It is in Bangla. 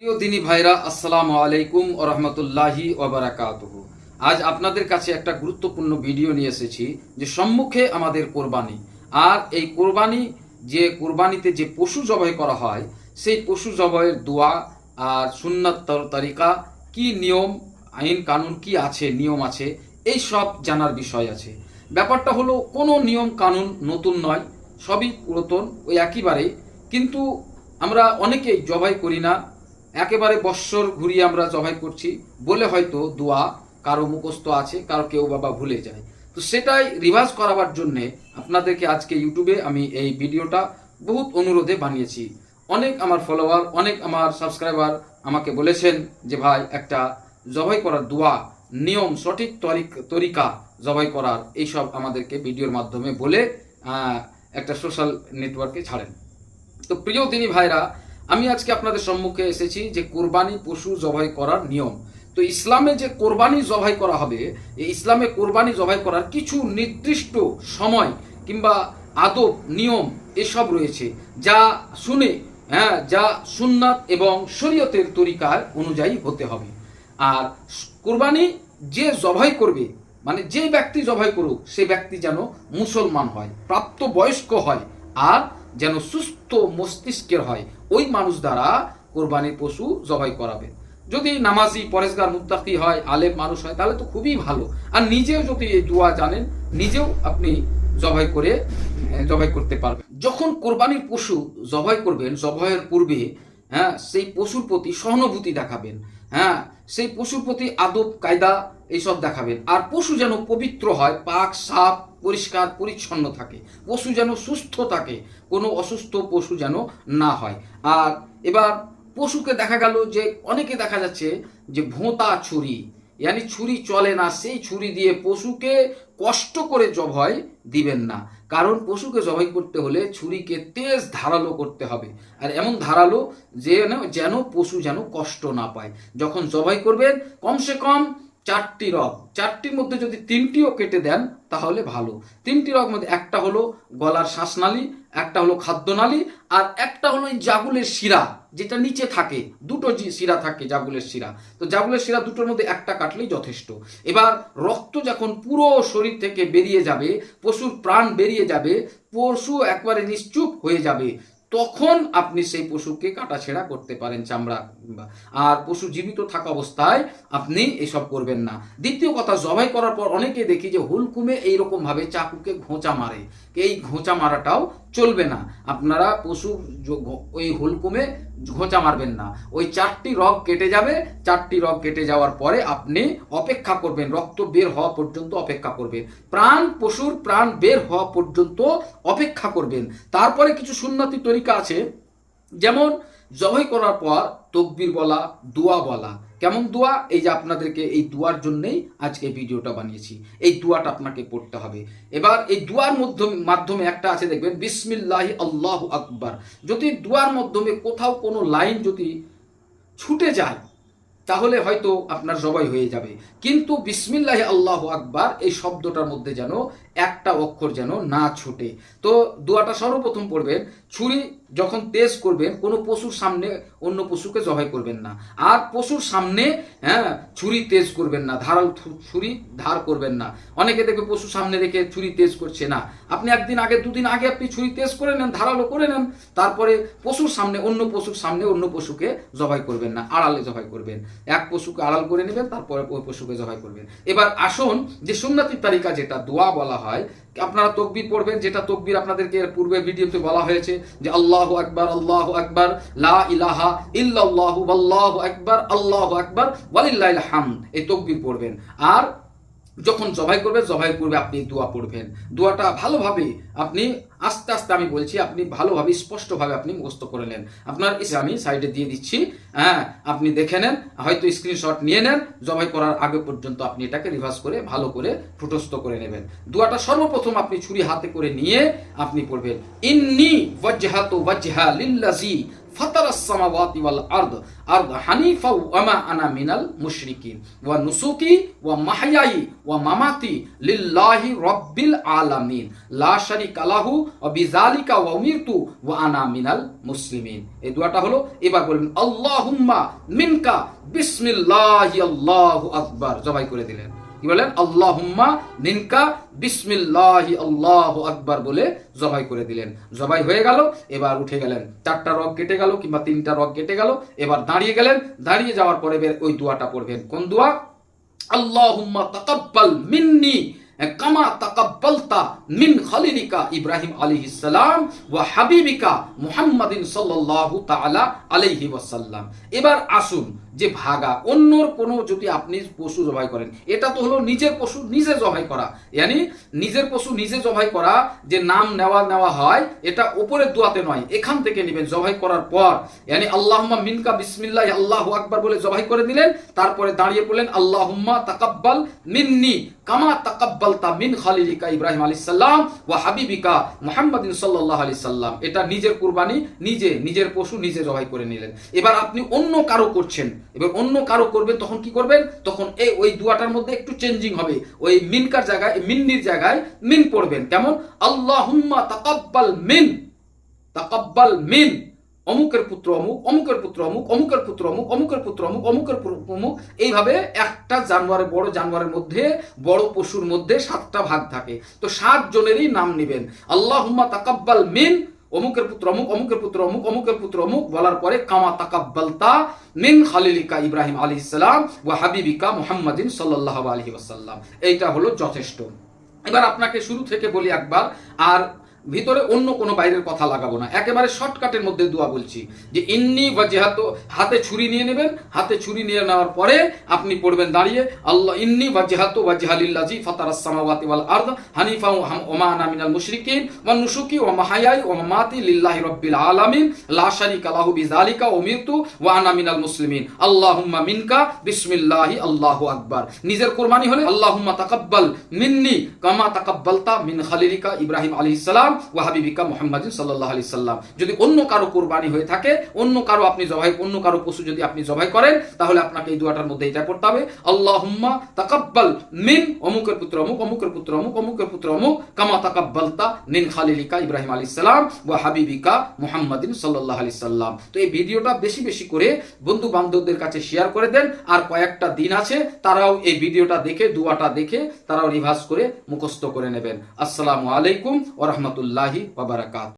প্রিয় দিনী ভাইরা, আসসালামু আলাইকুম ওয়া রাহমাতুল্লাহি ওয়া বারাকাতুহু। আজ আপনাদের কাছে একটা গুরুত্বপূর্ণ ভিডিও নিয়ে এসেছি যে সম্মুখে আমাদের কোরবানি। আর এই কোরবানিতে যে পশু জবাই করা হয়, সেই পশু জবাইয়ের দোয়া আর সুন্নাত তরিকা, কি নিয়ম আইন কানুন কি আছে, নিয়ম আছে, এই সব জানার বিষয় আছে। ব্যাপারটা হলো কোনো নিয়ম কানুন নতুন নয়, সবই পুরাতন, ওই একইবারে। কিন্তু আমরা অনেকেই জবাই করি না, একেবারে বৎসর ঘুরিয়ে আমরা জবাই করছি বলে হয়তো দোয়া কারো মুখস্থ আছে, কারো কেউ বাবা ভুলে যায়। তো সেটাই রিভাইজ করাবার জন্যে আপনাদেরকে আজকে ইউটিউবে আমি এই ভিডিওটা বহুত অনুরোধে বানিয়েছি। অনেক আমার ফলোয়ার, অনেক আমার সাবস্ক্রাইবার আমাকে বলেছেন যে ভাই একটা জবাই করার দোয়া, নিয়ম, সঠিক তরিকা জবাই করার, এইসব আমাদেরকে ভিডিওর মাধ্যমে বলে একটা সোশ্যাল নেটওয়ার্কে ছাড়েন। তো প্রিয় দিনী ভাইরা, আমি আজকে আপনাদের সম্মুখে এসেছি যে কোরবানি পশু জবাই করার নিয়ম। তো ইসলামে যে কোরবানি জবাই করা হবে, এই ইসলামে কোরবানি জবাই করার কিছু নির্দিষ্ট সময় কিংবা আদব নিয়ম এসব রয়েছে, যা শুনে যা সুন্নাত এবং শরীয়তের তরিকার অনুযায়ী হতে হবে। আর কোরবানি যে জবাই করবে, মানে যে ব্যক্তি জবাই করুক, সে ব্যক্তি যেন মুসলমান হয়, প্রাপ্তবয়স্ক হয়, আর যেন সুস্থ মস্তিষ্কের হয়, ওই মানুষ দ্বারা কোরবানির পশু জবাই করাবে। যদি নামাজি, পরেজগার, মুত্তাকি হয়, আলেম মানুষ হয়, তাহলে তো খুবই ভালো। আর নিজেও যদি এই দোয়া জানেন, নিজেও আপনি জবাই করতে পারবেন। যখন কোরবানির পশু জবাই করবেন, জবাইয়ের পূর্বে সেই পশুর প্রতি সহানুভূতি দেখাবেন, সেই পশুর প্রতি আদব কায়দা এইসব দেখাবেন। আর পশু যেন পবিত্র হয়, পাক সাফ পরিষ্কার পরিচ্ছন্ন থাকে, পশু যেন সুস্থ থাকে, কোনো অসুস্থ পশু যেন না হয়। আর এবার পশুকে দেখা গেল যে অনেকে দেখা যাচ্ছে যে ভোঁতা ছুরি, ইয়ানি ছুরি চলে না, সেই ছুরি দিয়ে পশুকে কষ্ট করে জবাই দিবেন না। কারণ পশুকে জবাই করতে হলে ছুরিকে তেজ ধারালো করতে হবে, আর এমন ধারালো যেন পশু যেন কষ্ট না পায়। যখন জবাই করবেন কমসে কম 4টি রগ, 4টির মধ্যে যদি 3টিও কেটে দেন তাহলে ভালো। 3টি রগ মধ্যে একটা হলো গলার শ্বাসনালী, একটা হলো খাদ্যনালী, আর একটা হলো এই জাগুলের শিরা, যেটা নিচে থাকে। দুটো শিরা থাকে, জাগুলের শিরা। তো জাগুলের শিরা দুটোর মধ্যে একটা কাটলেই যথেষ্ট। এবার রক্ত যখন পুরো শরীর থেকে বেরিয়ে যাবে, পশুর প্রাণ বেরিয়ে যাবে, পশু একবারে নিশ্চুপ হয়ে যাবে, তখন আপনি সেই পশুকে কাটাছেঁড়া করতে পারেন, চামড়া। আর পশু জীবিত থাকা অবস্থায় আপনি এসব করবেন না। দ্বিতীয় কথা, জবাই করার পর অনেকে দেখি যে হুলকুমে এইরকম ভাবে চাকুকে ঘোঁচা মারে, এই ঘোঁচা মারাটাও চলবে না। আপনারা পশু ওই হুলকুমে ঘোঁচা মারবেন না। ওই 4টি রগ কেটে যাবে, 4টি রগ কেটে যাওয়ার পরে আপনি অপেক্ষা করবেন, রক্ত বের হওয়া পর্যন্ত অপেক্ষা করবেন, পশুর প্রাণ বের হওয়া পর্যন্ত অপেক্ষা করবেন। তারপরে কিছু সুন্নতি তরিকা আছে, যেমন জবাই করার পর তকবীর বলা, দোয়া বলা। কেমন দোয়া? এই যে আপনাদেরকে এই দোয়ার জন্যই আজকে ভিডিওটা বানিয়েছি। এই দোয়াটা আপনাকে পড়তে হবে। এবার এই দোয়ার মাধ্যমে একটা আছে, দেখবেন বিসমিল্লাহি আল্লাহু আকবার। যদি দোয়ার মাধ্যমে কোথাও কোনো লাইন যদি ছুটে যায় তাহলে হয়তো আপনার জবাই হয়ে যাবে। কিন্তু বিসমিল্লাহি আল্লাহু আকবার এই শব্দটার মধ্যে যেন একটা অক্ষর যেন না ছুটে। তো দোয়াটা সর্বপ্রথম পড়বেন। ছুরি যখন তেজ করবেন, কোনো পশুর সামনে অন্য পশুকে জবাই করবেন না। আর পশুর সামনে ছুরি তেজ করবেন না, ধারাল ছুরি ধার করবেন না। অনেকে দেখবে পশুর সামনে রেখে ছুরি তেজ করছে না। আপনি একদিন আগে, দুদিন আগে আপনি ছুরি তেজ করে নেন, ধারালো করে নেন, তারপরে পশুর সামনে অন্য পশুকে জবাই করবেন না, আড়ালে জবাই করবেন। এক পশুকে আড়াল করে নেবেন, তারপরে ওই পশুকে জবাই করবেন। এবার আসুন যে সুন্নতি তারিকা, যেটা দোয়া বলা হয়, আপনারা তকবীর পড়বেন, যেটা তকবীর আপনাদেরকে পূর্বে ভিডিওতে বলা হয়েছে যে আল্লাহু আকবার, আল্লাহু আকবার, লা ইলাহা ইল্লাল্লাহু, আল্লাহু আকবার, আল্লাহু আকবার, ওয়ালিল্লাহিল হামদ। এই তকবীর পড়বেন। আর যখন জবাই করবে আপনি দোয়া পড়বেন। দোয়াটা ভালোভাবে আপনি আস্তে আস্তে, আমি বলছি, আপনি ভালোভাবে স্পষ্টভাবে আপনি মুখস্থ করে নেন। আপনার আমি সাইডে দিয়ে দিচ্ছি, আপনি দেখে নেন, হয়তো স্ক্রিনশট নিয়ে নেন। জবাই করার আগে পর্যন্ত আপনি এটাকে রিভার্স করে ভালো করে ঠুটস্থ করে নেবেন। দোয়াটা সর্বপ্রথম আপনি ছুরি হাতে করে নিয়ে আপনি পড়বেন, ইন্নী ওয়াজহাতু ওয়াজহা লিল্লাযী ফাতারাস সামাওয়াতি ওয়াল আরদ হানিফা ওয়া মা আনা মিনাল মুশরিকিন ওয়া নুসুকি ওয়া মাহইয়াই ওয়া মামাতি লিল্লাহি রাব্বিল আলামিন লা শারিকা লাহু ওয়া বিযালিকা ওয়া উমিরতু ওয়া আনা মিনাল মুসলিমিন। এই দোয়াটা হলো, এবার বলবেন আল্লাহুম্মা মিনকা বিসমিল্লাহি আল্লাহু আকবার, জবাই করে দিলেন। কি বলেন? আল্লাহুম্মা মিনকা বিসমিল্লাহি আল্লাহু আকবার বলে জবাই করে দিলেন। জবাই হয়ে গেল, এবার উঠে গেলেন, 4টা রগ কেটে গেল কিংবা 3টা রগ কেটে গেল, এবার দাঁড়িয়ে গেলেন। দাঁড়িয়ে যাওয়ার পরে ওই দোয়াটা পড়বেন। কোন দোয়া? আল্লাহুম্মা তাকাব্বাল মিন্নি কামা তাকাব্বালতা মিন খলিলিকা ইব্রাহিম আলাইহিস সালাম ওয়া হাবিবিকা মুহাম্মাদিন সাল্লাল্লাহু তাআলা আলাইহি ওয়াসাল্লাম। এবার আসুন যে ভাগা অন্যর কোনো যদি আপনি পশু জবাই করেন, এটা তো হলো নিজের পশু নিজে জবাই করা, ইয়ানি নিজের পশু নিজে জবাই করা, যে নাম নেওয়া হয় এটা উপরের দোয়াতে নয়, এখান থেকে নেবেন জবাই করার পর। ইয়ানি আল্লাহুম্মা মিনকা বিসমিল্লাহি আল্লাহু আকবার বলে জবাই করে দিলেন। তারপরে দাঁড়িয়ে পড়লেন আল্লাহুম্মা তাকাব্বাল মিন্নি কামা তাকাব্বালতা মিন খলিলিকা ইব্রাহিম আলাইহিস সালাম ওয়া হাবিবিকা মুহাম্মাদিন সাল্লাল্লাহু আলাইহি সাল্লাম। এটা নিজের কুরবানি, নিজের পশু নিজে জবাই করে নিলেন। এবার আপনি অন্য কারো করছেন, এবার অন্য কারো করবেন, তখন কি করবেন? তখন ওই দুয়াটার মধ্যে একটু চেঞ্জিং হবে। ওই মিনকার জায়গায় মিন্নির জায়গায় মিন পড়বেন। কেমন? আল্লাহুম্মা তাকাব্বাল মিন অমুকের পুত্র অমুক, অমুকের পুত্র অমুক, অমুকের পুত্র অমুক, অমুকের পুত্র অমুক, অমুকের অমুক। এইভাবে একটা জানোয়ারের, বড় জানোয়ারের মধ্যে, বড় পশুর মধ্যে 7টা ভাগ থাকে, তো 7 জনেরই নাম নেবেন। আল্লাহুম্মা তাকাব্বাল মিন অমুকের পুত্র অমুক, অমুকের পুত্র অমুক, অমুকের পুত্র অমুক বলার পরে কামা তাকাব্বালতা মিন খলিলিকা ইব্রাহিম আলাইহিস সালাম ওয়া হাবিবিকা মুহাম্মাদিন সাল্লাল্লাহু আলাইহি ওয়াসাল্লাম। এইটা হলো যথেষ্ট। এবার আপনাকে শুরু থেকে বলি একবার, আর ভিতরে অন্য কোনো বাইরের কথা লাগাবো না, একেবারে শর্টকাটের মধ্যে দোয়া বলছি। যে ইন্নি ওয়াজহাতু, হাতে ছুরি নিয়ে নেবেন। হাতে ছুরি নিয়ে নেওয়ার পরে আপনি পড়বেন দাঁড়িয়ে আল্লাহ ইন্নি ওয়াজহাতু ওয়াজহা লিল্লাযী ফাতারাস সামাওয়াতি ওয়াল আরদ হানিফা ওয়া মা আনা মিনাল মুশরিকিন ওয়া নুসুকি ওয়া মাহইয়াই ওয়া মামাতি লিল্লাহি রাব্বিল আলামিন লা শারিকা লাহু বিযালিকা উমিরতু ওয়া আনা মিনাল মুসলিমিন। আল্লাহুম্মা মিনকা বিসমিল্লাহি আল্লাহু আকবার। নিজের কুরবানি হলে আল্লাহুম্মা তাকাব্বাল মিন্নি কামা তাকাব্বালতা মিন খলিলিকা ইব্রাহিম আলাইহিস সালাম ওয়া হাবিবিকা মুহাম্মাদিন সাল্লাল্লাহু আলাইহি সাল্লাম। যদি অন্য কারো কুরবানি হয়ে থাকে, অন্য কারো আপনি জবাই, অন্য কারো পশু যদি আপনি জবাই করেন, তাহলে আপনাকে এই দোয়াটার মধ্যে এটা পড়তে হবে আল্লাহুম্মা তাকাব্বাল মিন অমুকের পুত্র অমুক, অমুকের পুত্র অমুক, অমুকের পুত্র অমুক কামা তাকাব্বালতা মিন খলিলিকা ইব্রাহিম আলাইহিস সালাম ওয়া হাবিবিকা মুহাম্মাদিন সাল্লাল্লাহু আলাইহি সাল্লাম। তো এই ভিডিওটা বেশি বেশি করে বন্ধু বান্ধবদের কাছে শেয়ার করে দেন। আর কয়েকটা দিন আছে, তারাও এই ভিডিওটা দেখে, দোয়াটা দেখে তারাও রিভার্স করে মুখস্থ করে নেবেন। আসসালামু আলাইকুম ওয়া রাহমাতুল্লাহি ওয়া বারাকাতুহু।